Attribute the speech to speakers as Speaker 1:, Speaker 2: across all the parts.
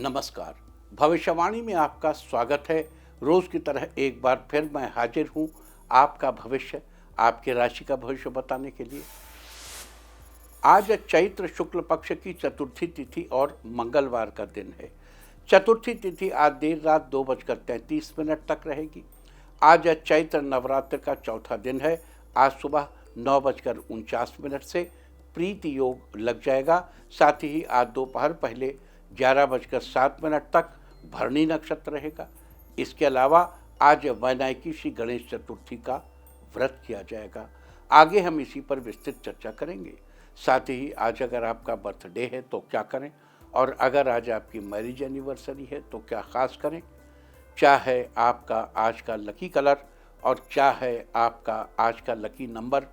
Speaker 1: नमस्कार। भविष्यवाणी में आपका स्वागत है। रोज की तरह एक बार फिर मैं हाजिर हूं आपका भविष्य, आपके राशि का भविष्य बताने के लिए। आज चैत्र शुक्ल पक्ष की चतुर्थी तिथि और मंगलवार का दिन है। चतुर्थी तिथि आज देर रात 2:33 तक रहेगी। आज चैत्र नवरात्र का चौथा दिन है। आज सुबह 9:49 से प्रीति योग लग जाएगा। साथ ही आज दोपहर पहले 11:07 तक भरणी नक्षत्र रहेगा। इसके अलावा आज वैनायकी श्री गणेश चतुर्थी का व्रत किया जाएगा। आगे हम इसी पर विस्तृत चर्चा करेंगे। साथ ही आज अगर आपका बर्थडे है तो क्या करें, और अगर आज आपकी मैरिज एनिवर्सरी है तो क्या खास करें, क्या है आपका आज का लकी कलर और क्या है आपका आज का लकी नंबर।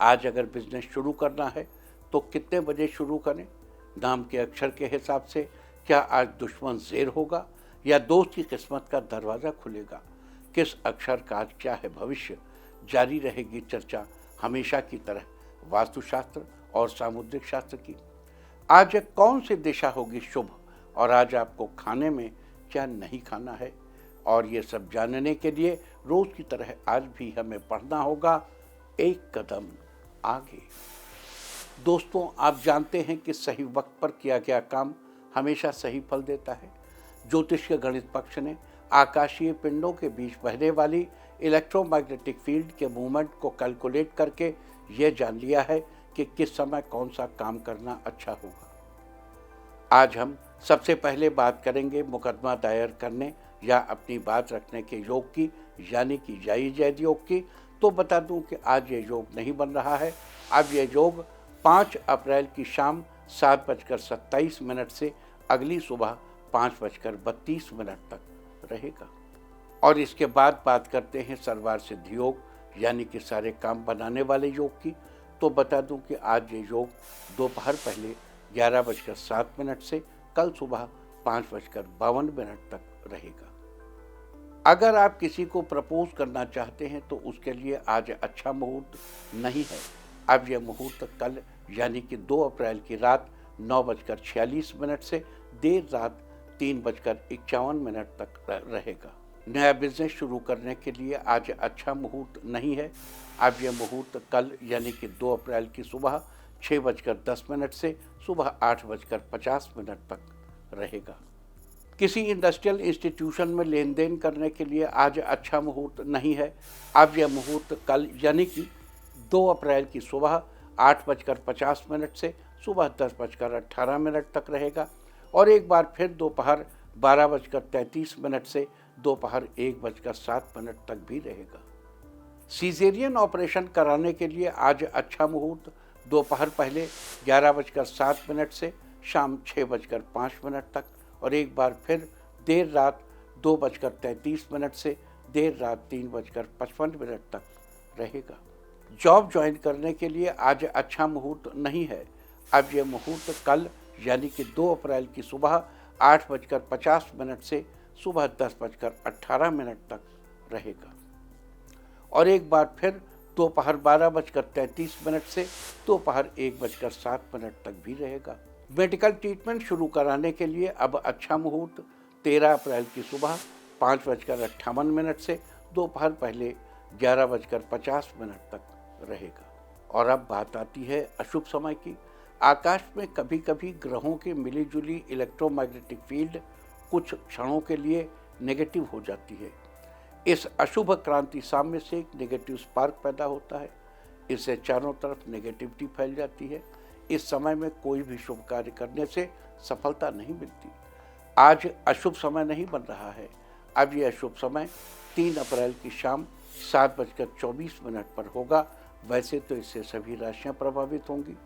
Speaker 1: आज अगर बिजनेस शुरू करना है तो कितने बजे शुरू करें, नाम के अक्षर के हिसाब से क्या आज दुश्मन ज़ेर होगा या दोस्त की किस्मत का दरवाज़ा खुलेगा, किस अक्षर का आज क्या है भविष्य। जारी रहेगी चर्चा हमेशा की तरह वास्तुशास्त्र और सामुद्रिक शास्त्र की। आज कौन सी दिशा होगी शुभ और आज आपको खाने में क्या नहीं खाना है, और ये सब जानने के लिए रोज की तरह आज भी हमें पढ़ना होगा एक कदम आगे। दोस्तों, आप जानते हैं कि सही वक्त पर किया गया काम हमेशा सही फल देता है। ज्योतिष के गणित पक्ष ने आकाशीय पिंडों के बीच बहने वाली इलेक्ट्रोमैग्नेटिक फील्ड के मूवमेंट को कैलकुलेट करके यह जान लिया है कि किस समय कौन सा काम करना अच्छा होगा। आज हम सबसे पहले बात करेंगे मुकदमा दायर करने या अपनी बात रखने के योग की, यानी कि जायज योग की। तो बता दूं कि आज ये योग नहीं बन रहा है। अब ये योग 5 अप्रैल की शाम 7:27 से अगली सुबह 5:32 तक रहेगा। और इसके बाद बात करते हैं सर्वार्थ सिद्धि योग, यानी कि सारे काम बनाने वाले योग की। तो बता दूं कि आज ये योग दोपहर पहले 11:07 से कल सुबह 5:52 तक रहेगा। अगर आप किसी को प्रपोज करना चाहते हैं तो उसके लिए आज अच्छा मुहूर्त नहीं है। अब यह मुहूर्त कल यानी कि 2 अप्रैल की रात 9:46 से देर रात 3:51 तक रहेगा। नया बिजनेस शुरू करने के लिए आज अच्छा मुहूर्त नहीं है। अब यह मुहूर्त कल यानी कि 2 अप्रैल की सुबह 6:10 से सुबह 8:50 तक रहेगा। किसी इंडस्ट्रियल इंस्टीट्यूशन में लेन देन करने के लिए आज अच्छा मुहूर्त नहीं है। अब यह मुहूर्त कल यानी कि 2 अप्रैल की सुबह 8:50 से सुबह 10:18 तक रहेगा। और एक बार फिर दोपहर 12:33 से दोपहर 1:07 तक भी रहेगा। सीजेरियन ऑपरेशन कराने के लिए आज अच्छा मुहूर्त दोपहर पहले 11:07 से शाम 6:05 तक, और एक बार फिर देर रात 2:33 से देर रात 3:55 तक रहेगा। जॉब ज्वाइन करने के लिए आज अच्छा मुहूर्त नहीं है। अब यह मुहूर्त कल यानी कि 2 अप्रैल की सुबह 8:50 से सुबह 10:18 तक रहेगा। और एक बार फिर दोपहर 12:33 से दोपहर 1:07 तक भी रहेगा। मेडिकल ट्रीटमेंट शुरू कराने के लिए अब अच्छा मुहूर्त 13 अप्रैल की सुबह 5:58 से दोपहर पहले 11:50 तक रहेगा। और अब बात आती है अशुभ समय की। आकाश में कभी कभी ग्रहों की मिलीजुली इलेक्ट्रोमैग्नेटिक फील्ड कुछ क्षणों के लिए नेगेटिव हो जाती है। इस अशुभ क्रांति साम्य से एक नेगेटिव स्पार्क पैदा होता है। इससे चारों तरफ नेगेटिविटी फैल जाती है। इस समय में कोई भी शुभ कार्य करने से सफलता नहीं मिलती। आज अशुभ समय नहीं बन रहा है। अब यह अशुभ समय 3 अप्रैल की शाम 7:24 पर होगा। वैसे तो इससे सभी राशियां प्रभावित होंगी,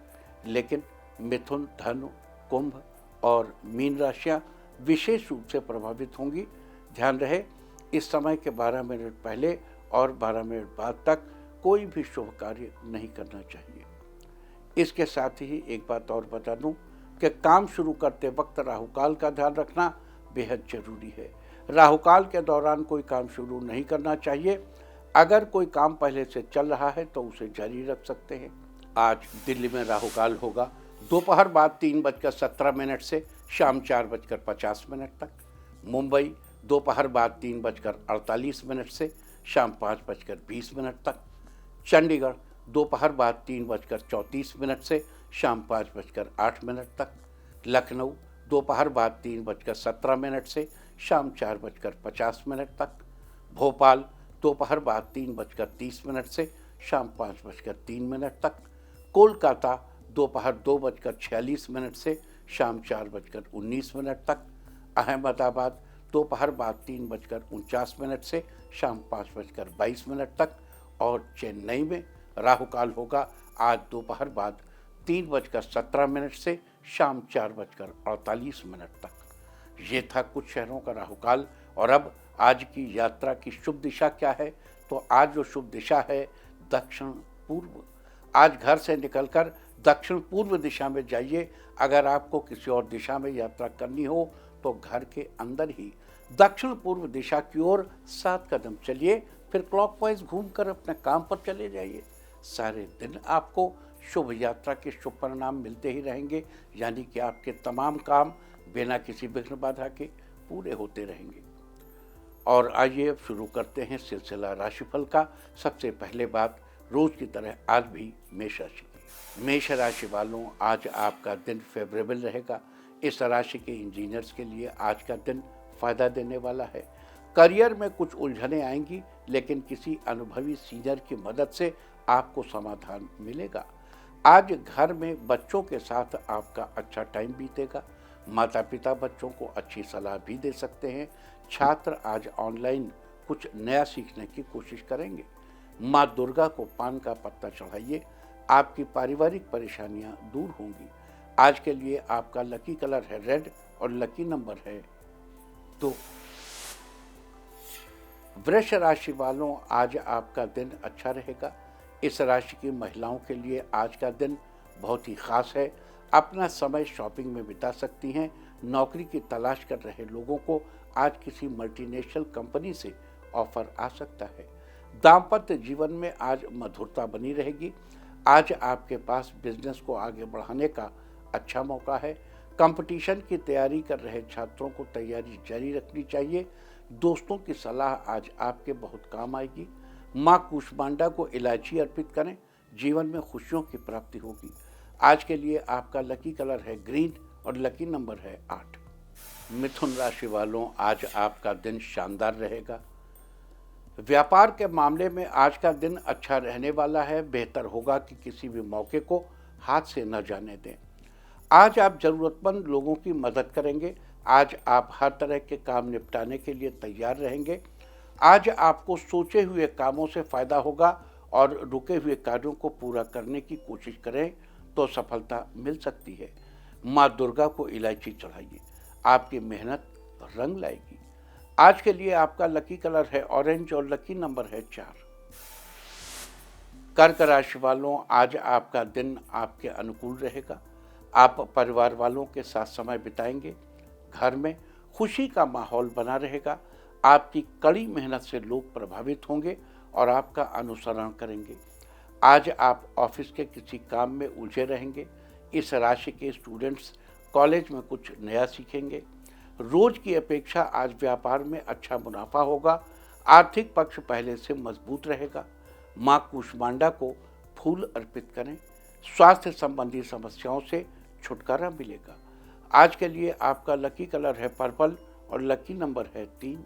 Speaker 1: लेकिन मिथुन, धनु, कुंभ और मीन राशियां विशेष रूप से प्रभावित होंगी। ध्यान रहे, इस समय के 12 मिनट पहले और 12 मिनट बाद तक कोई भी शुभ कार्य नहीं करना चाहिए। इसके साथ ही एक बात और बता दूं कि काम शुरू करते वक्त राहुकाल का ध्यान रखना बेहद जरूरी है। राहुकाल के दौरान कोई काम शुरू नहीं करना चाहिए। अगर कोई काम पहले से चल रहा है तो उसे जारी रख सकते हैं। आज दिल्ली में राहुकाल होगा दोपहर बाद 3:17 से शाम 4:50 तक। मुंबई दोपहर बाद 3:48 से शाम 5:20 तक। चंडीगढ़ दोपहर बाद 3:34 से शाम 5:08 तक। लखनऊ दोपहर बाद 3:17 से शाम 4:50 तक। भोपाल दोपहर बाद 3:30 से शाम 5:03 तक। कोलकाता दोपहर 2:46 से शाम 4:19 तक। अहमदाबाद दोपहर बाद 3:49 से शाम 5:22 तक। और चेन्नई में राहु काल होगा आज दोपहर बाद 3:17 से शाम 4:48 तक। ये था कुछ शहरों का राहु काल। और अब आज की यात्रा की शुभ दिशा क्या है? तो आज जो शुभ दिशा है दक्षिण पूर्व। आज घर से निकलकर दक्षिण पूर्व दिशा में जाइए। अगर आपको किसी और दिशा में यात्रा करनी हो तो घर के अंदर ही दक्षिण पूर्व दिशा की ओर 7 कदम चलिए, फिर क्लॉकवाइज घूमकर अपने काम पर चले जाइए। सारे दिन आपको शुभ यात्रा के शुभ परिणाम मिलते ही रहेंगे, यानी कि आपके तमाम काम बिना किसी विघ्न बाधा के पूरे होते रहेंगे। और आइए अब शुरू करते हैं सिलसिला राशिफल का। सबसे पहले बात रोज की तरह आज भी मेष राशि की। मेष राशि वालों, आज आपका दिन फेवरेबल रहेगा। इस राशि के इंजीनियर्स के लिए आज का दिन फायदा देने वाला है। करियर में कुछ उलझनें आएंगी, लेकिन किसी अनुभवी सीनियर की मदद से आपको समाधान मिलेगा। आज घर में बच्चों के साथ आपका अच्छा टाइम बीतेगा। माता पिता बच्चों को अच्छी सलाह भी दे सकते हैं। छात्र आज ऑनलाइन कुछ नया सीखने की कोशिश करेंगे। माँ दुर्गा को पान का पत्ता चढ़ाइए, आपकी पारिवारिक परेशानियां दूर होंगी। आज के लिए आपका लकी कलर है रेड और लकी नंबर है 2। वृष राशि वालों, आज आपका दिन अच्छा रहेगा। इस राशि की महिलाओं के लिए आज का दिन बहुत ही खास है। अपना समय शॉपिंग में बिता सकती हैं। नौकरी की तलाश कर रहे लोगों को आज किसी मल्टीनेशनल कंपनी से ऑफर आ सकता है। दाम्पत्य जीवन में आज मधुरता बनी रहेगी। आज आपके पास बिजनेस को आगे बढ़ाने का अच्छा मौका है। कंपटीशन की तैयारी कर रहे छात्रों को तैयारी जारी रखनी चाहिए। दोस्तों की सलाह आज आपके बहुत काम आएगी। माँ कुष्मांडा को इलायची अर्पित करें, जीवन में खुशियों की प्राप्ति होगी। आज के लिए आपका लकी कलर है ग्रीन और लकी नंबर है 8। मिथुन राशि वालों, आज आपका दिन शानदार रहेगा। व्यापार के मामले में आज का दिन अच्छा रहने वाला है। बेहतर होगा कि किसी भी मौके को हाथ से न जाने दें। आज आप जरूरतमंद लोगों की मदद करेंगे। आज आप हर तरह के काम निपटाने के लिए तैयार रहेंगे। आज आपको सोचे हुए कामों से फायदा होगा और रुके हुए कार्यों को पूरा करने की कोशिश करें तो सफलता मिल सकती है। माँ दुर्गा को इलायची चढ़ाइए, आपकी मेहनत रंग लाएगी। आज के लिए आपका लकी कलर है ऑरेंज और लकी नंबर है 4। कर्क राशि वालों, आज आपका दिन आपके अनुकूल रहेगा। आप परिवार वालों के साथ समय बिताएंगे। घर में खुशी का माहौल बना रहेगा। आपकी कड़ी मेहनत से लोग प्रभावित होंगे और आपका अनुसरण करेंगे। आज आप ऑफिस के किसी काम में उलझे रहेंगे। इस राशि के स्टूडेंट्स कॉलेज में कुछ नया सीखेंगे। रोज की अपेक्षा आज व्यापार में अच्छा मुनाफा होगा। आर्थिक पक्ष पहले से मजबूत रहेगा। माँ कुष्मांडा को फूल अर्पित करें। स्वास्थ्य संबंधी समस्याओं से छुटकारा मिलेगा। आज के लिए आपका लकी कलर है पर्पल और लकी नंबर है 3।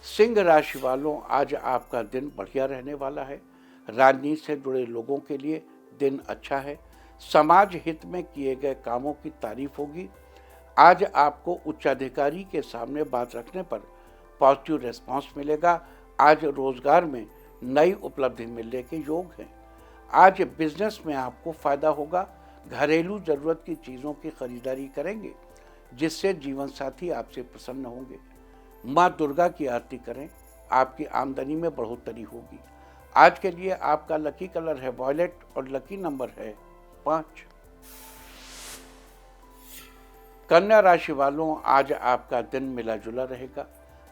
Speaker 1: सिंह राशि वालों, आज आपका दिन बढ़िया रहने वाला है। राजनीति से जुड़े लोगों के लिए दिन अच्छा है। समाज हित में किए गए कामों की तारीफ होगी। आज आपको उच्चाधिकारी के सामने बात रखने पर पॉजिटिव रिस्पांस मिलेगा। आज रोजगार में नई उपलब्धि मिलने के योग हैं। आज बिजनेस में आपको फायदा होगा। घरेलू जरूरत की चीज़ों की खरीदारी करेंगे, जिससे जीवन साथी आपसे प्रसन्न होंगे। माँ दुर्गा की आरती करें, आपकी आमदनी में बढ़ोतरी होगी। आज के लिए आपका लकी कलर है वॉयलेट और लकी नंबर है 5। कन्या राशि वालों, आज आपका दिन मिला जुला रहेगा।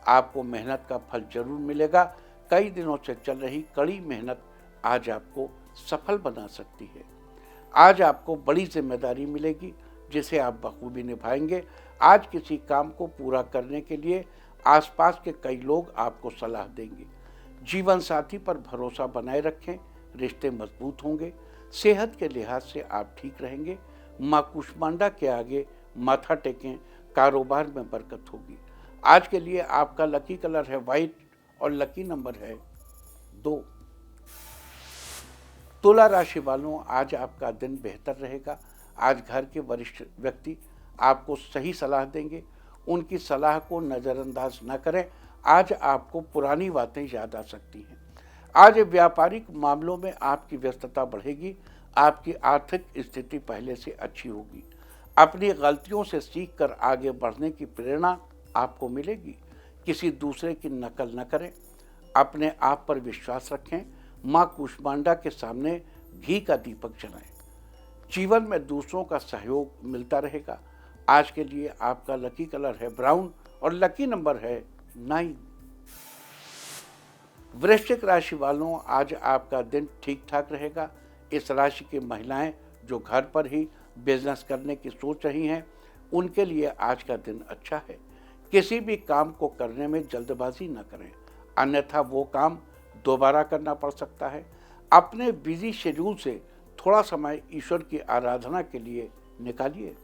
Speaker 1: आपको मेहनत का फल जरूर मिलेगा। कई दिनों से चल रही कड़ी मेहनत आज आपको सफल बना सकती है। आज आपको बड़ी जिम्मेदारी मिलेगी। जिसे आप बखूबी निभाएंगे। आज किसी काम को पूरा करने के लिए आसपास के कई लोग आपको सलाह देंगे। जीवन साथी पर भरोसा बनाए रखें, रिश्ते मजबूत होंगे। सेहत के लिहाज से आप ठीक रहेंगे। माँ कुष्मांडा के आगे माथा टेकें, कारोबार में बरकत होगी। आज के लिए आपका लकी कलर है वाइट और लकी नंबर है 2। तुला राशि वालों, आज आपका दिन बेहतर रहेगा। आज घर के वरिष्ठ व्यक्ति आपको सही सलाह देंगे, उनकी सलाह को नज़रअंदाज न करें। आज आपको पुरानी बातें याद आ सकती हैं। आज व्यापारिक मामलों में आपकी व्यस्तता बढ़ेगी। आपकी आर्थिक स्थिति पहले से अच्छी होगी। अपनी गलतियों से सीखकर आगे बढ़ने की प्रेरणा आपको मिलेगी। किसी दूसरे की नकल न करें, अपने आप पर विश्वास रखें। माँ कुष्मांडा के सामने घी का दीपक जलाएं। जीवन में दूसरों का सहयोग मिलता रहेगा। आज के लिए आपका लकी कलर है ब्राउन और लकी नंबर है 9। वृश्चिक राशि वालों, आज आपका दिन ठीक ठाक रहेगा। इस राशि की महिलाएं जो घर पर ही बिजनेस करने की सोच रही हैं, उनके लिए आज का दिन अच्छा है। किसी भी काम को करने में जल्दबाजी न करें, अन्यथा वो काम दोबारा करना पड़ सकता है। अपने बिजी शेड्यूल से थोड़ा समय ईश्वर की आराधना के लिए निकालिए,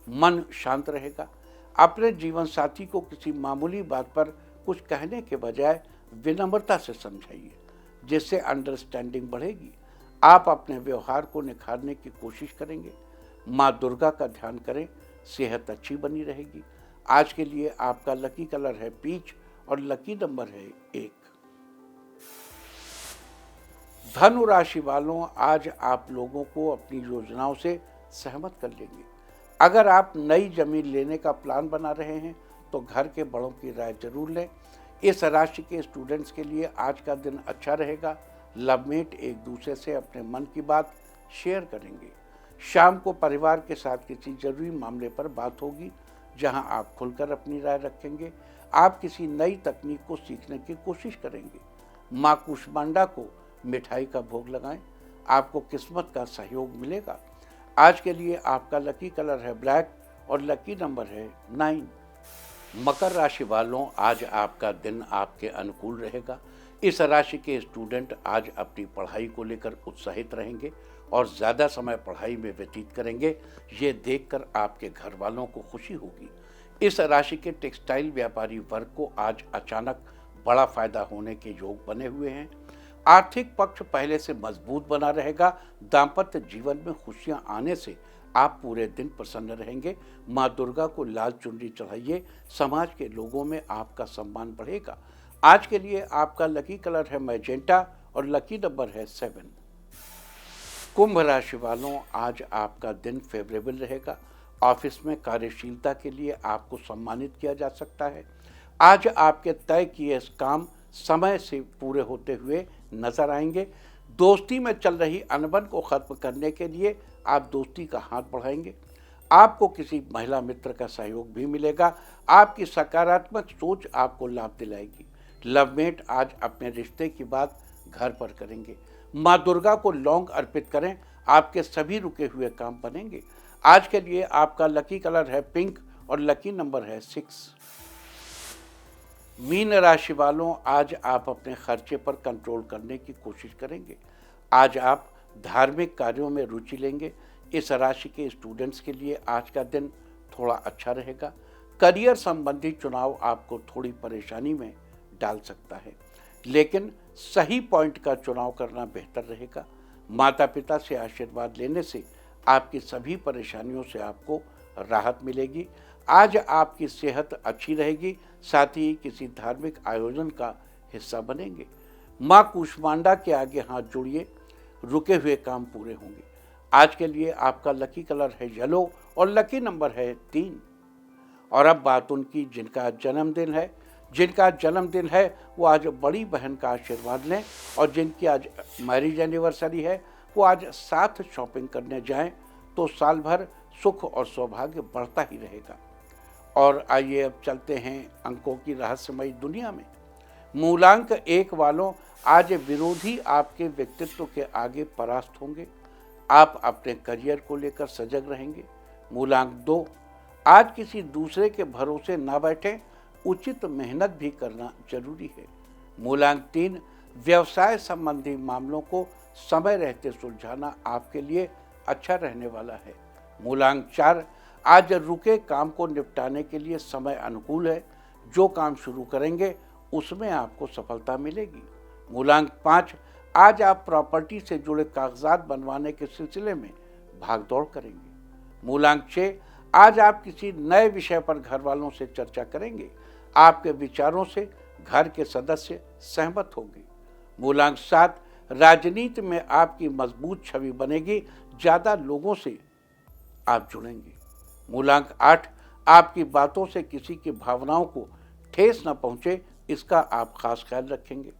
Speaker 1: मन शांत रहेगा। अपने जीवन साथी को किसी मामूली बात पर कुछ कहने के बजाय विनम्रता से समझाइए, जिससे अंडरस्टैंडिंग बढ़ेगी। आप अपने व्यवहार को निखारने की कोशिश करेंगे। माँ दुर्गा का ध्यान करें, सेहत अच्छी बनी रहेगी। आज के लिए आपका लकी कलर है पीच और लकी नंबर है 1। धनु राशि वालों, आज आप लोगों को अपनी योजनाओं से सहमत कर लेंगे। अगर आप नई जमीन लेने का प्लान बना रहे हैं तो घर के बड़ों की राय जरूर लें। इस राशि के स्टूडेंट्स के लिए आज का दिन अच्छा रहेगा। लवमेट एक दूसरे से अपने मन की बात शेयर करेंगे। शाम को परिवार के साथ किसी जरूरी मामले पर बात होगी, जहां आप खुलकर अपनी राय रखेंगे। आप किसी नई तकनीक को सीखने की कोशिश करेंगे। माँ कुष्मांडा को मिठाई का भोग लगाएं, आपको किस्मत का सहयोग मिलेगा। आज के लिए आपका लकी कलर है ब्लैक और लकी नंबर है 9। मकर राशि वालों, आज आपका दिन आपके अनुकूल रहेगा। इस राशि के स्टूडेंट आज अपनी पढ़ाई को लेकर उत्साहित रहेंगे और ज़्यादा समय पढ़ाई में व्यतीत करेंगे। ये देखकर आपके घर वालों को खुशी होगी। इस राशि के टेक्सटाइल व्यापारी वर्ग को आज अचानक बड़ा फायदा होने के योग बने हुए हैं। आर्थिक पक्ष पहले से मजबूत बना रहेगा। दाम्पत्य जीवन में खुशियां आने से आप पूरे दिन प्रसन्न रहेंगे। माँ दुर्गा को लाल चुनरी चढ़ाइए, समाज के लोगों में आपका सम्मान बढ़ेगा। आज के लिए आपका लकी कलर है मैजेंटा और लकी नंबर है 7। कुंभ राशि वालों, आज आपका दिन फेवरेबल रहेगा। ऑफिस में कार्यशीलता के लिए आपको सम्मानित किया जा सकता है। आज आपके तय किए काम समय से पूरे होते हुए नजर आएंगे। दोस्ती में चल रही अनबन को खत्म करने के लिए आप दोस्ती का हाथ बढ़ाएंगे। आपको किसी महिला मित्र का सहयोग भी मिलेगा। आपकी सकारात्मक सोच आपको लाभ दिलाएगी। लवमेट आज अपने रिश्ते की बात घर पर करेंगे। माँ दुर्गा को लौंग अर्पित करें, आपके सभी रुके हुए काम बनेंगे। आज के लिए आपका लकी कलर है पिंक और लकी नंबर है 6। मीन राशि वालों, आज आप अपने खर्चे पर कंट्रोल करने की कोशिश करेंगे। आज आप धार्मिक कार्यों में रुचि लेंगे। इस राशि के स्टूडेंट्स के लिए आज का दिन थोड़ा अच्छा रहेगा। करियर संबंधी चुनाव आपको थोड़ी परेशानी में डाल सकता है, लेकिन सही पॉइंट का चुनाव करना बेहतर रहेगा। माता पिता से आशीर्वाद लेने से आपकी सभी परेशानियों से आपको राहत मिलेगी। आज आपकी सेहत अच्छी रहेगी, साथ ही किसी धार्मिक आयोजन का हिस्सा बनेंगे। माँ कुष्मांडा के आगे हाथ जोड़िए, रुके हुए काम पूरे होंगे। आज के लिए आपका लकी कलर है येलो और लकी नंबर है 3। और अब बात उनकी जिनका जन्मदिन है वो आज बड़ी बहन का आशीर्वाद लें, और जिनकी आज मैरिज एनिवर्सरी है वो आज साथ शॉपिंग करने जाएं, तो साल भर सुख और सौभाग्य बढ़ता ही रहेगा। और आइए अब चलते हैं अंकों की रहस्यमयी दुनिया में। मूलांक 1 वालों, आज विरोधी आपके व्यक्तित्व के आगे परास्त होंगे। आप अपने करियर को लेकर सजग रहेंगे। मूलांक 2, आज किसी दूसरे के भरोसे ना बैठें, उचित मेहनत भी करना जरूरी है। मूलांक 3, व्यवसाय संबंधी मामलों को समय रहते सुलझाना आपके लिए अच्छा रहने वाला है। मूलांक 4, आज रुके काम को निपटाने के लिए समय अनुकूल है। जो काम शुरू करेंगे उसमें आपको सफलता मिलेगी। मूलांक 5, आज आप प्रॉपर्टी से जुड़े कागजात बनवाने के सिलसिले में भागदौड़ करेंगे। मूलांक 6, आज आप किसी नए विषय पर घर वालों से चर्चा करेंगे। आपके विचारों से घर के सदस्य सहमत होंगे। मूलांक 7, राजनीति में आपकी मजबूत छवि बनेगी, ज्यादा लोगों से आप जुड़ेंगे। मूलांक 8, आपकी बातों से किसी की भावनाओं को ठेस न पहुंचे, इसका आप खास ख्याल रखेंगे।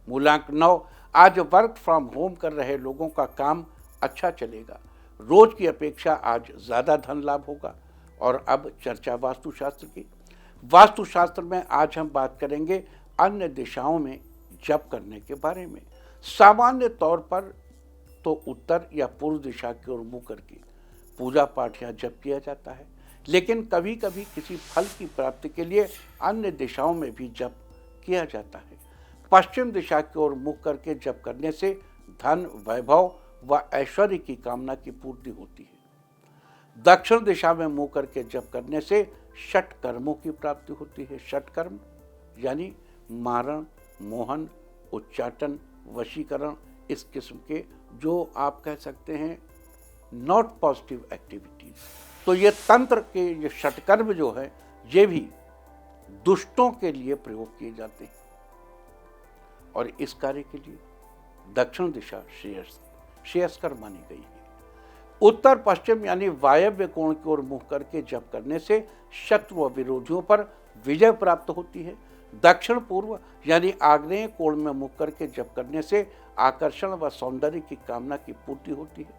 Speaker 1: मूलांक 9, आज वर्क फ्रॉम होम कर रहे लोगों का काम अच्छा चलेगा। रोज की अपेक्षा आज ज्यादा धन लाभ होगा। और अब चर्चा वास्तुशास्त्र की। वास्तुशास्त्र में आज हम बात करेंगे अन्य दिशाओं में जप करने के बारे में। सामान्य तौर पर तो उत्तर या पूर्व दिशा की ओर मुंह करके पूजा पाठ या जप किया जाता है, लेकिन कभी कभी किसी फल की प्राप्ति के लिए अन्य दिशाओं में भी जप किया जाता है। पश्चिम दिशा की ओर मुख करके जप करने से धन, वैभव व ऐश्वर्य की कामना की पूर्ति होती है। दक्षिण दिशा में मुंह करके जप करने से षट कर्मों की प्राप्ति होती है। षट कर्म यानी मारण, मोहन, उच्चाटन, वशीकरण, इस किस्म के जो आप कह सकते हैं नॉट पॉजिटिव एक्टिविटीज। तो ये तंत्र के ये षटकर्म जो है ये भी दुष्टों के लिए प्रयोग किए जाते हैं और इस कार्य के लिए दक्षिण दिशा श्रेयस्कर मानी गई है। उत्तर पश्चिम यानी वायव्य कोण की ओर मुख करके जप करने से शत्रु व विरोधियों पर विजय प्राप्त होती है। दक्षिण पूर्व यानी आग्नेय कोण में मुख करके जप करने से आकर्षण व सौंदर्य की कामना की पूर्ति होती है।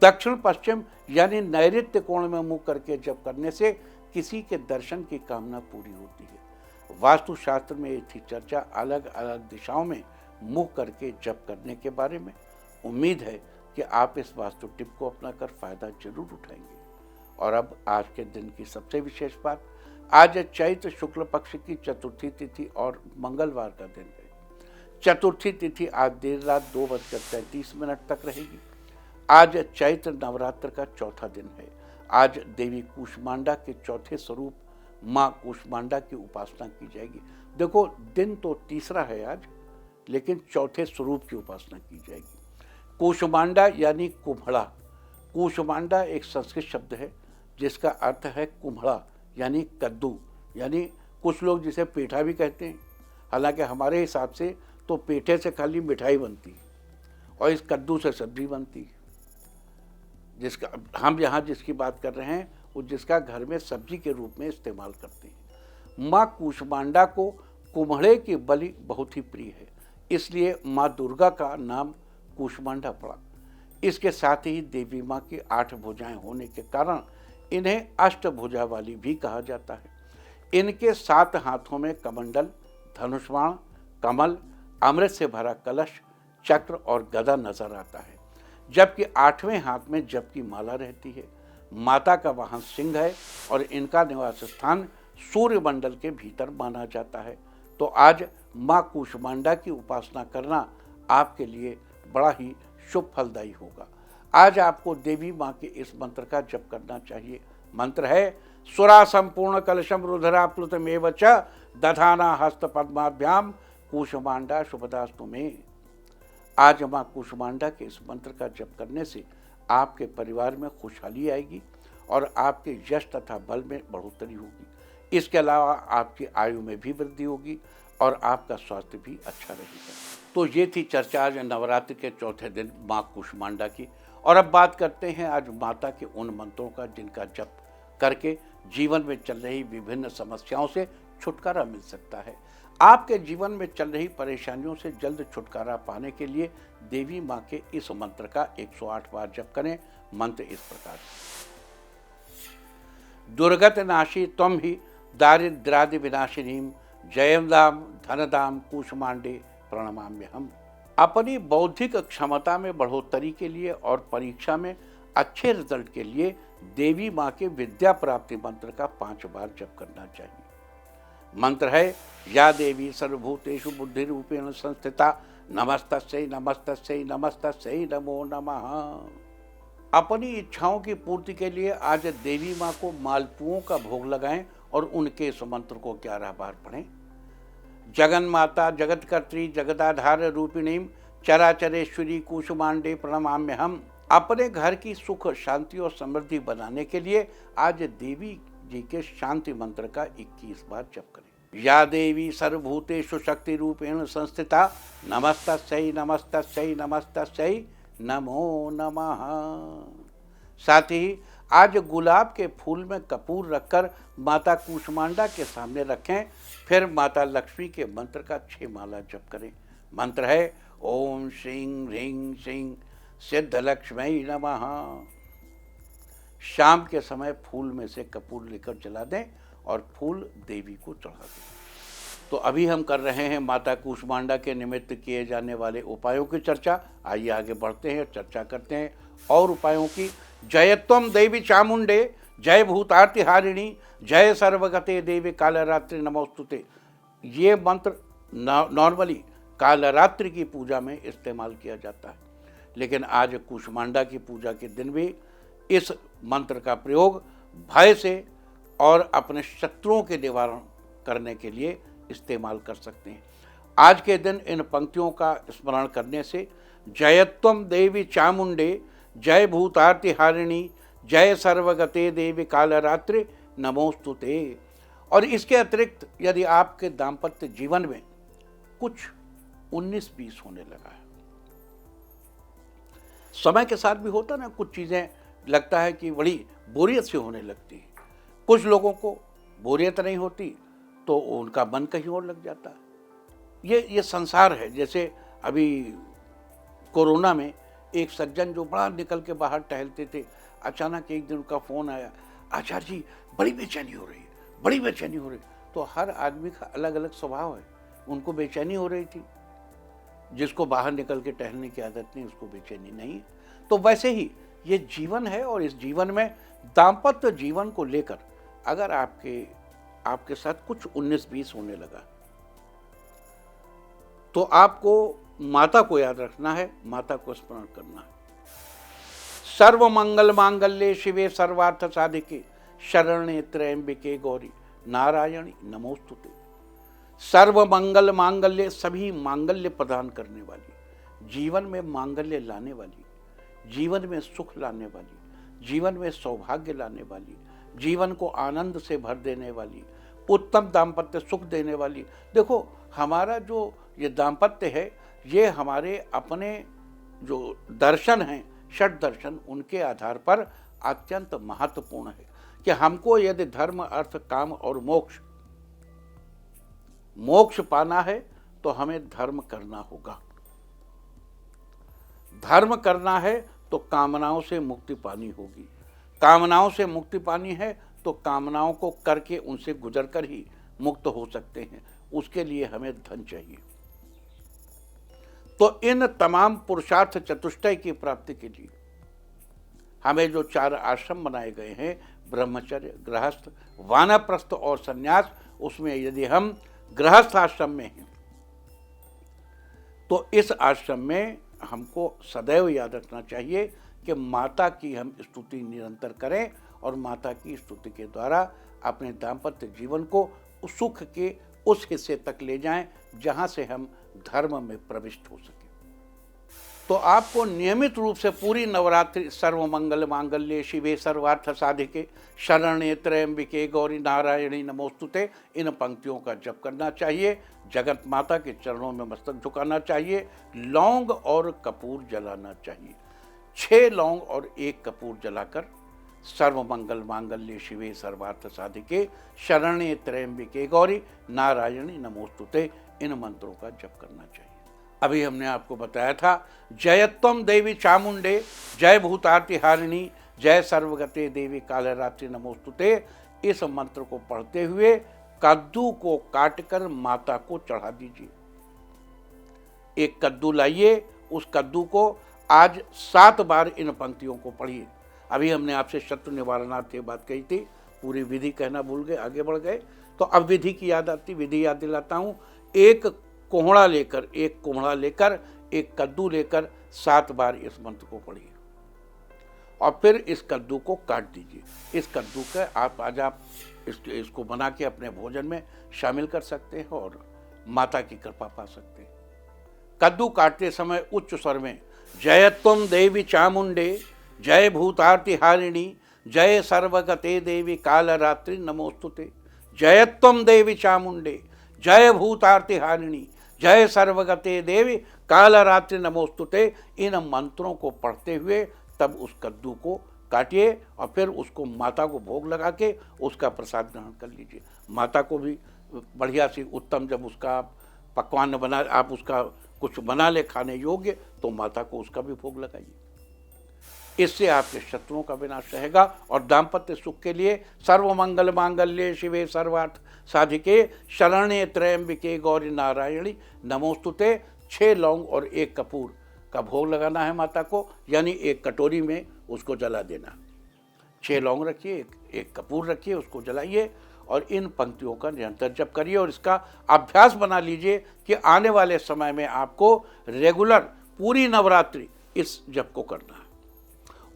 Speaker 1: दक्षिण पश्चिम यानी नैऋत्य कोण में मुख करके जप करने से किसी के दर्शन की कामना पूरी होती है। वास्तुशास्त्र में ये थी चर्चा अलग अलग दिशाओं में मुख करके जप करने के बारे में। उम्मीद है कि आप इस वास्तु टिप को अपनाकर फायदा जरूर उठाएंगे। और अब आज के दिन की सबसे विशेष बात, आज चैत्र शुक्ल पक्ष की चतुर्थी तिथि और मंगलवार का दिन है। चतुर्थी तिथि आज देर रात 2:33 तक रहेगी। आज चैत्र नवरात्र का चौथा दिन है। आज देवी कूष्मांडा के चौथे स्वरूप माँ कूष्मांडा की उपासना की जाएगी। देखो, दिन तो तीसरा है आज, लेकिन चौथे स्वरूप की उपासना की जाएगी। कूष्मांडा यानी कुम्हड़ा। कूष्मांडा एक संस्कृत शब्द है जिसका अर्थ है कुम्हड़ा यानी कद्दू, यानी कुछ लोग जिसे पेठा भी कहते हैं। हालांकि हमारे हिसाब से तो पेठे से खाली मिठाई बनती है और इस कद्दू से सब्जी बनती है। जिसका हम यहाँ जिसकी बात कर रहे हैं वो जिसका घर में सब्जी के रूप में इस्तेमाल करते हैं। माँ कूष्मांडा को कुम्हड़े की बलि बहुत ही प्रिय है, इसलिए माँ दुर्गा का नाम कूष्मांडा पड़ा। इसके साथ ही देवी माँ की 8 भुजाएं होने के कारण इन्हें अष्टभुजा वाली भी कहा जाता है। इनके 7 हाथों में कमंडल, धनुष्बाण, कमल, अमृत से भरा कलश, चक्र और गदा नजर आता है, जबकि 8वें हाथ में जप की माला रहती है। माता का वाहन सिंह है और इनका निवास स्थान सूर्य मंडल के भीतर माना जाता है। तो आज माँ कूष्मांडा की उपासना करना आपके लिए बड़ा ही शुभ फलदायी होगा। आज आपको देवी माँ के इस मंत्र का जप करना चाहिए। मंत्र है सुरा संपूर्ण कलशम रुद्राप्लुतमेव च दधाना हस्त पद्माभ्याम कूष्मांडा शुभदास्तु में। आज माँ कूष्मांडा के इस मंत्र का जप करने से आपके परिवार में खुशहाली आएगी और आपके यश तथा बल में बढ़ोतरी होगी। इसके अलावा आपकी आयु में भी वृद्धि होगी और आपका स्वास्थ्य भी अच्छा रहेगा। तो ये थी चर्चा आज नवरात्रि के चौथे दिन माँ कूष्मांडा की। और अब बात करते हैं आज माता के उन मंत्रों का जिनका जप करके जीवन में चल रही विभिन्न समस्याओं से छुटकारा मिल सकता है। आपके जीवन में चल रही परेशानियों से जल्द छुटकारा पाने के लिए देवी माँ के इस मंत्र का 108 बार जप करें। मंत्र इस प्रकार: दुर्गत नाशी त्वं ही दारिद्र्यादि विनाशिनीं जयंदाम धनदाम कूष्मांडे प्रणमाम्यहम्। अपनी बौद्धिक क्षमता में बढ़ोतरी के लिए और परीक्षा में अच्छे रिजल्ट के लिए देवी माँ के विद्या प्राप्ति मंत्र का 5 बार जप करना चाहिए। मंत्र है, या देवी सर्वभूतेषु बुद्धि रूपेण संस्थिता नमस्तस्यै नमस्तस्यै नमस्तस्यै नमो नमः। अपनी इच्छाओं की पूर्ति के लिए आज देवी माँ को मालपुओं का भोग लगाएं और उनके इस मंत्र को 11 बार पढ़ें। जगन माता जगतकर्त्री जगदाधार रूपिणी चराचरेश्वरी कुसुमांडे प्रणमाम्य हम। अपने घर की सुख शांति और समृद्धि बनाने के लिए आज देवी जी के शांति मंत्र का 21 बार जप करें। या देवी सर्वभूतेषु शक्ति रूपेण संस्थिता नमस्तस्यै नमस्तस्यै नमस्तस्यै नमो नमः। साथ ही आज गुलाब के फूल में कपूर रखकर माता कूष्मांडा के सामने रखें, फिर माता लक्ष्मी के मंत्र का 6 माला जप करें। मंत्र है, ओम श्रीं ह्रीं श्रीं सिद्धलक्ष्मी नमः। शाम के समय फूल में से कपूर लेकर जला दें और फूल देवी को चढ़ा दें। तो अभी हम कर रहे हैं माता कूष्मांडा के निमित्त किए जाने वाले उपायों की चर्चा। आइए आगे बढ़ते हैं, चर्चा करते हैं और उपायों की। जयत्वम देवी चामुंडे जय भूतार्ति हारिणी जय सर्वगते देवी कालरात्रि नमोस्तुते। ये मंत्र नॉर्मली कालरात्रि की पूजा में इस्तेमाल किया जाता है, लेकिन आज कूष्मांडा की पूजा के दिन भी इस मंत्र का प्रयोग भय से और अपने शत्रुओं के निवारण करने के लिए इस्तेमाल कर सकते हैं। आज के दिन इन पंक्तियों का स्मरण करने से जयत्वम देवी चामुंडे जय भूतार्ति हारिणी जय सर्वगते देवी कालरात्रि नमोस्तुते। और इसके अतिरिक्त यदि आपके दाम्पत्य जीवन में कुछ 19-20 होने लगा है, समय के साथ भी होता ना, कुछ चीज़ें लगता है कि बड़ी बोरियत से होने लगती है। कुछ लोगों को बोरियत नहीं होती तो उनका मन कहीं और लग जाता है। ये संसार है। जैसे अभी कोरोना में एक सज्जन जो बड़ा निकल के बाहर टहलते थे, अचानक एक दिन उनका फ़ोन आया, आचार्य जी बड़ी बेचैनी हो रही है, बड़ी बेचैनी हो रही है। तो हर आदमी का अलग अलग स्वभाव है। उनको बेचैनी हो रही थी, जिसको बाहर निकल के टहलने की आदत नहीं उसको बेचैनी नहीं है। तो वैसे ही ये जीवन है और इस जीवन में दाम्पत्य जीवन को लेकर अगर आपके साथ कुछ 19-20 होने लगा तो आपको माता को याद रखना है, माता को स्मरण करना है। सर्व मंगल मांगल्ये शिवे सर्वार्थ साधिके शरण्ये त्र्यंबिके गौरी नारायणी नमोस्तुते। सर्व मंगल मांगल्य, सभी मांगल्य प्रदान करने वाली, जीवन में मांगल्य लाने वाली, जीवन में सुख लाने वाली, जीवन में सौभाग्य लाने वाली, जीवन को आनंद से भर देने वाली, उत्तम दाम्पत्य सुख देने वाली। देखो, हमारा जो ये दाम्पत्य है, ये हमारे अपने जो दर्शन हैं, षट दर्शन, उनके आधार पर अत्यंत महत्वपूर्ण है कि हमको यदि धर्म अर्थ काम और मोक्ष पाना है तो हमें धर्म करना होगा। धर्म करना है तो कामनाओं से मुक्ति पानी होगी। कामनाओं से मुक्ति पानी है तो कामनाओं को करके उनसे गुजर कर ही मुक्त हो सकते हैं। उसके लिए हमें धन चाहिए। तो इन तमाम पुरुषार्थ चतुष्टय की प्राप्ति के लिए हमें जो 4 आश्रम बनाए गए हैं, ब्रह्मचर्य, गृहस्थ, वानप्रस्थ और संन्यास, उसमें यदि हम गृहस्थ आश्रम में हैं तो इस आश्रम में हमको सदैव याद रखना चाहिए कि माता की हम स्तुति निरंतर करें और माता की स्तुति के द्वारा अपने दाम्पत्य जीवन को सुख के उस हिस्से तक ले जाएं जहां से हम धर्म में प्रविष्ट हो सके। तो आपको नियमित रूप से पूरी नवरात्रि सर्वमंगल मांगल्ये शिवे सर्वार्थ साधिके शरण्ये त्र्यंबिके गौरी नारायणी नमोस्तुते, इन पंक्तियों का जप करना चाहिए। जगत माता के चरणों में मस्तक झुकाना चाहिए। लौंग और कपूर जलाना चाहिए। 6 लौंग और 1 कपूर जलाकर सर्वमंगल मांगल्ये शिवे सर्वार्थ साधिके शरण्ये त्र्यंबिके गौरी नारायणी नमोस्तुते, इन मंत्रों का जप करना चाहिए। अभी हमने आपको बताया था, जयत्वम देवी चामुंडे जय भूतार्ति हारिणी जय सर्वगते देवी कालरात्रि नमोस्तुते। इस मंत्र को पढ़ते हुए कद्दू को काटकर माता को चढ़ा दीजिए। एक कद्दू लाइए, उस कद्दू को आज 7 बार इन पंक्तियों को पढ़िए। अभी हमने आपसे शत्रु निवारणार्थ ये बात कही थी, पूरी विधि कहना भूल गए, आगे बढ़ गए। तो अब विधि की याद आती, विधि याद दिलाता हूँ। एक कोहड़ा लेकर एक कद्दू लेकर 7 बार इस मंत्र को पढ़िए और फिर इस कद्दू को काट दीजिए। इस कद्दू का आप इसको बना के अपने भोजन में शामिल कर सकते हैं और माता की कृपा पा सकते हैं। कद्दू काटते समय उच्च स्वर में जय त्वं देवी चामुंडे जय भूतार्तिहारिणी जय सर्वगते देवी कालरात्रि नमोस्तुते। जय त्वं देवी चामुंडे जय भूतार्तिहारिणी जय सर्वगते देवी कालरात्रि नमोस्तुते। इन मंत्रों को पढ़ते हुए तब उस कद्दू को काटिए और फिर उसको माता को भोग लगा के उसका प्रसाद ग्रहण कर लीजिए। माता को भी बढ़िया सी उत्तम, जब उसका पकवान बना, आप उसका कुछ बना ले खाने योग्य, तो माता को उसका भी भोग लगाइए। इससे आपके शत्रुओं का विनाश रहेगा और दाम्पत्य सुख के लिए सर्वमंगल मांगल्ये शिवे सर्वार्थ साधिके शरण्ये त्र्यंबिके गौरी नारायणी नमोस्तुते। 6 लौंग और 1 कपूर का भोग लगाना है माता को, यानी एक कटोरी में उसको जला देना। 6 लौंग रखिए, एक कपूर रखिए, उसको जलाइए और इन पंक्तियों का निरंतर जप करिए और इसका अभ्यास बना लीजिए कि आने वाले समय में आपको रेगुलर पूरी नवरात्रि इस जप को करना है।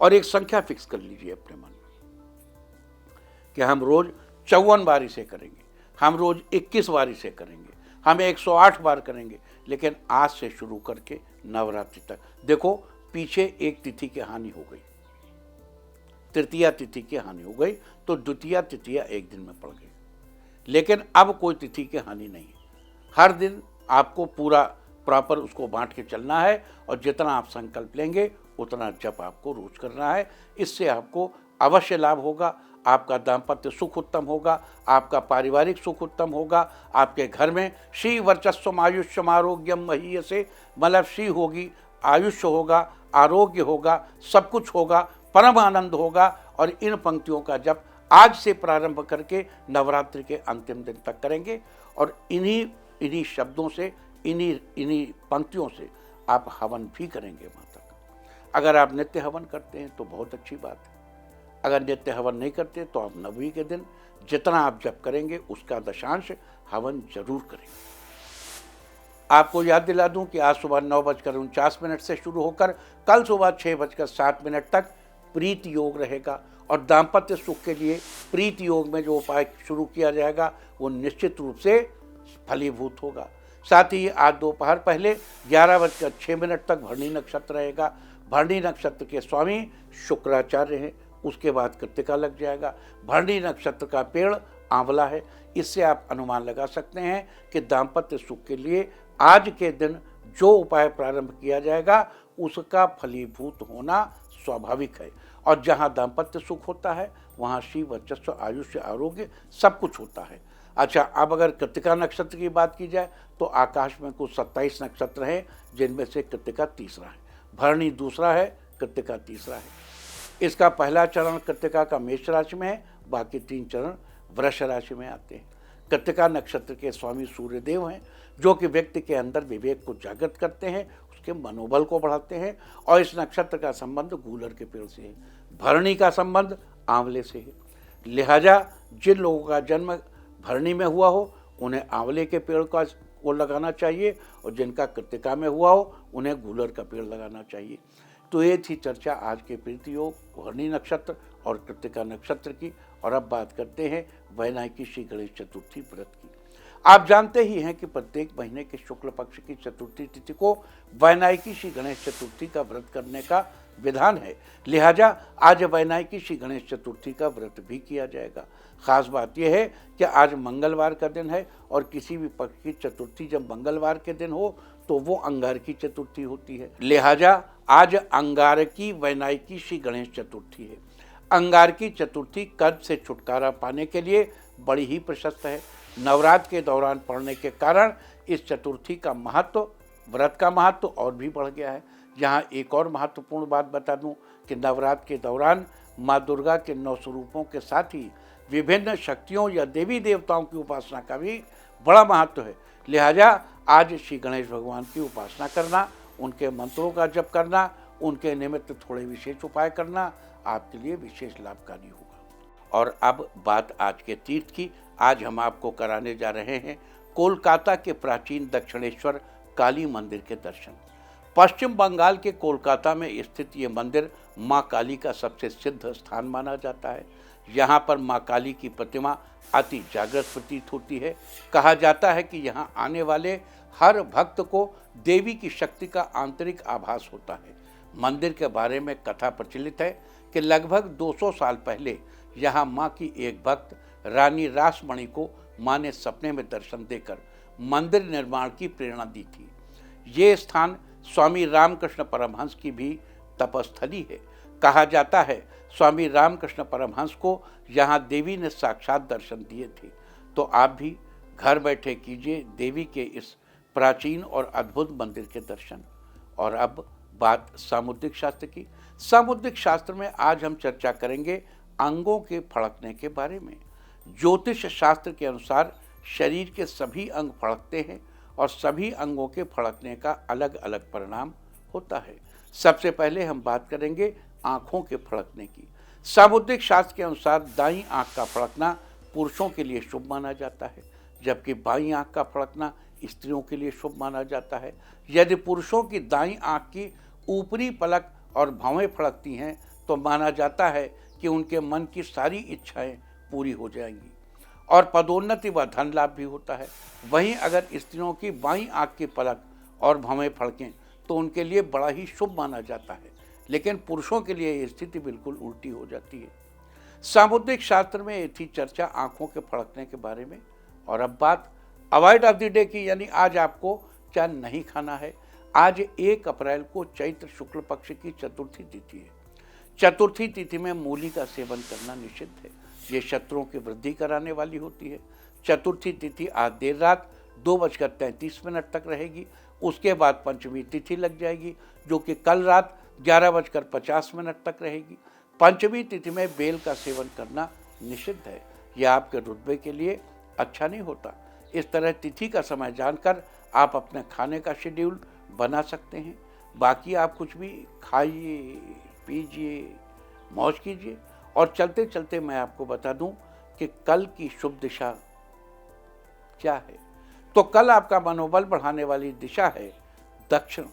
Speaker 1: और एक संख्या फिक्स कर लीजिए अपने मन में कि हम रोज 54 बार इसे करेंगे, हम रोज 21 बार इसे करेंगे, हम 108 बार करेंगे। लेकिन आज से शुरू करके नवरात्रि तक देखो, पीछे एक तिथि की हानि हो गई, तृतीया तिथि की हानि हो गई, तो द्वितीया तृतीया एक दिन में पड़ गई। लेकिन अब कोई तिथि की हानि नहीं है। हर दिन आपको पूरा प्रॉपर उसको बांट के चलना है और जितना आप संकल्प लेंगे उतना जप आपको रोज करना है। इससे आपको अवश्य लाभ होगा, आपका दाम्पत्य सुख उत्तम होगा, आपका पारिवारिक सुख उत्तम होगा, आपके घर में श्री वर्चस्वम आयुष्यम आरोग्यम महीयसे, मतलब श्री होगी, आयुष्य होगा, आरोग्य होगा, सब कुछ होगा, परम आनंद होगा। और इन पंक्तियों का जप आज से प्रारंभ करके नवरात्रि के अंतिम दिन तक करेंगे और इन्हीं शब्दों से, इन्हीं पंक्तियों से आप हवन भी करेंगे माता का। अगर आप नित्य हवन करते हैं तो बहुत अच्छी बात है, अगर नित्य हवन नहीं करते तो आप नवमी के दिन जितना आप जप करेंगे उसका दशांश हवन जरूर करेंगे। आपको याद दिला दूं कि आज सुबह 9:49 से शुरू होकर कल सुबह 6:07 तक प्रीति योग रहेगा और दाम्पत्य सुख के लिए प्रीति योग में जो उपाय शुरू किया जाएगा वो निश्चित रूप से फलीभूत होगा। साथ ही आज दोपहर पहले 11:06 तक भरणी नक्षत्र रहेगा। भरणी नक्षत्र के स्वामी शुक्राचार्य हैं। उसके बाद कृत्तिका लग जाएगा। भरणी नक्षत्र का पेड़ आंवला है। इससे आप अनुमान लगा सकते हैं कि दाम्पत्य सुख के लिए आज के दिन जो उपाय प्रारंभ किया जाएगा उसका फलीभूत होना स्वाभाविक है। और जहाँ दाम्पत्य सुख होता है वहाँ श्री वर्चस्व आयुष्य आरोग्य सब कुछ होता है। अच्छा, अब अगर कृत्तिका नक्षत्र की बात की जाए तो आकाश में कुल 27 नक्षत्र हैं, जिनमें से कृत्तिका तीसरा है, भरणी दूसरा है, कृत्तिका तीसरा है। इसका पहला चरण कृत्तिका का मेष राशि में है, बाकी 3 चरण वृष राशि में आते हैं। कृत्तिका नक्षत्र के स्वामी सूर्यदेव हैं, जो कि व्यक्ति के अंदर विवेक को जागृत करते हैं, उसके मनोबल को बढ़ाते हैं। और इस नक्षत्र का संबंध गूलर के पेड़ से है। भरणी का संबंध आंवले से है। लिहाजा जिन लोगों का जन्म भरणी में हुआ हो उन्हें आंवले के पेड़ का वो लगाना चाहिए और जिनका कृत्तिका में हुआ हो उन्हें गूलर का पेड़ लगाना चाहिए। तो ये थी चर्चा आज के प्रीति योग, भरणी नक्षत्र और कृत्तिका नक्षत्र की। और अब बात करते हैं वैनायकी श्री गणेश चतुर्थी व्रत की। आप जानते ही हैं कि प्रत्येक महीने के शुक्ल पक्ष की चतुर्थी तिथि को वैनायकी श्री गणेश चतुर्थी का व्रत करने का विधान है। लिहाजा आज वैनायकी श्री गणेश चतुर्थी का व्रत भी किया जाएगा। खास बात यह है कि आज मंगलवार का दिन है और किसी भी पक्ष की चतुर्थी जब मंगलवार के दिन हो तो वो अंगारकी चतुर्थी होती है। लिहाजा आज अंगारकी वैनायकी श्री गणेश चतुर्थी है। अंगारकी चतुर्थी कर्ज से छुटकारा पाने के लिए बड़ी ही प्रशस्त है। नवरात्र के दौरान पड़ने के कारण इस चतुर्थी का महत्व, व्रत का महत्व और भी बढ़ गया है। यहाँ एक और महत्वपूर्ण बात बता दूं कि नवरात्र के दौरान माँ दुर्गा के 9 स्वरूपों के साथ ही विभिन्न शक्तियों या देवी देवताओं की उपासना का भी बड़ा महत्व है। लिहाजा आज श्री गणेश भगवान की उपासना करना, उनके मंत्रों का जप करना, उनके निमित्त थोड़े विशेष उपाय करना आपके लिए विशेष लाभकारी होगा। और अब बात आज के तीर्थ की। आज हम आपको कराने जा रहे हैं कोलकाता के प्राचीन दक्षिणेश्वर काली मंदिर के दर्शन। पश्चिम बंगाल के कोलकाता में स्थित ये मंदिर माँ काली का सबसे सिद्ध स्थान माना जाता है। यहाँ पर माँ काली की प्रतिमा अति जागृत प्रतीत होती है। कहा जाता है कि यहाँ आने वाले हर भक्त को देवी की शक्ति का आंतरिक आभास होता है। मंदिर के बारे में कथा प्रचलित है कि लगभग 200 साल पहले यहाँ माँ की एक भक्त रानी रासमणि को माँ ने सपने में दर्शन देकर मंदिर निर्माण की प्रेरणा दी थी। ये स्थान स्वामी रामकृष्ण परमहंस की भी तपस्थली है। कहा जाता है स्वामी रामकृष्ण परमहंस को यहाँ देवी ने साक्षात दर्शन दिए थे। तो आप भी घर बैठे कीजिए देवी के इस प्राचीन और अद्भुत मंदिर के दर्शन। और अब बात सामुद्रिक शास्त्र की। सामुद्रिक शास्त्र में आज हम चर्चा करेंगे अंगों के फड़कने के बारे में। ज्योतिष शास्त्र के अनुसार शरीर के सभी अंग फड़कते हैं और सभी अंगों के फड़कने का अलग अलग परिणाम होता है। सबसे पहले हम बात करेंगे आँखों के फड़कने की। सामुद्रिक शास्त्र के अनुसार दाईं आँख का फड़कना पुरुषों के लिए शुभ माना जाता है, जबकि बाईं आँख का फड़कना स्त्रियों के लिए शुभ माना जाता है। यदि पुरुषों की दाईं आँख की ऊपरी पलक और भौहें फड़कती हैं तो माना जाता है कि उनके मन की सारी इच्छाएं पूरी हो जाएंगी और पदोन्नति व धन लाभ भी होता है। वहीं अगर स्त्रियों की बाईं आँख की पलक और भौहें फड़कें तो उनके लिए बड़ा ही शुभ माना जाता है, लेकिन पुरुषों के लिए ये स्थिति बिल्कुल उल्टी हो जाती है। सामुद्रिक शास्त्र में थी चर्चा आँखों के फड़कने के बारे में। और अब बात अवॉइड ऑफ द डे की, यानी आज आपको क्या नहीं खाना है। आज 1 अप्रैल को चैत्र शुक्ल पक्ष की चतुर्थी तिथि है। चतुर्थी तिथि में मूली का सेवन करना निषिद्ध है। ये शत्रुओं की वृद्धि कराने वाली होती है। चतुर्थी तिथि आज देर रात 2:33 तक रहेगी। उसके बाद पंचमी तिथि लग जाएगी जो कि कल रात 11:50 तक रहेगी। पंचमी तिथि में बेल का सेवन करना निषिद्ध है। यह आपके रुतबे के लिए अच्छा नहीं होता। इस तरह तिथि का समय जानकर आप अपने खाने का शेड्यूल बना सकते हैं। बाकी आप कुछ भी खाइए, पीजिए, मौज कीजिए। और चलते चलते मैं आपको बता दूं कि कल की शुभ दिशा क्या है। तो कल आपका मनोबल बढ़ाने वाली दिशा है दक्षिण।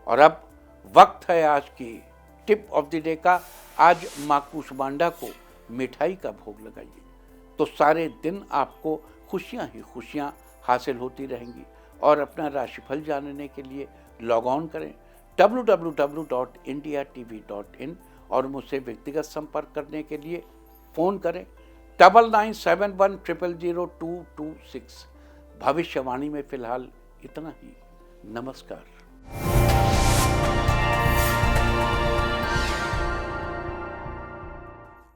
Speaker 1: और अब वक्त है आज की टिप ऑफ द डे का। आज माँ कुष्मांडा को मिठाई का भोग लगाइए तो सारे दिन आपको खुशियाँ ही खुशियाँ हासिल होती रहेंगी। और अपना राशिफल जानने के लिए लॉग ऑन करें www.indiatv.in और मुझसे व्यक्तिगत संपर्क करने के लिए फ़ोन करें 9971000226। भविष्यवाणी में फ़िलहाल इतना ही। नमस्कार।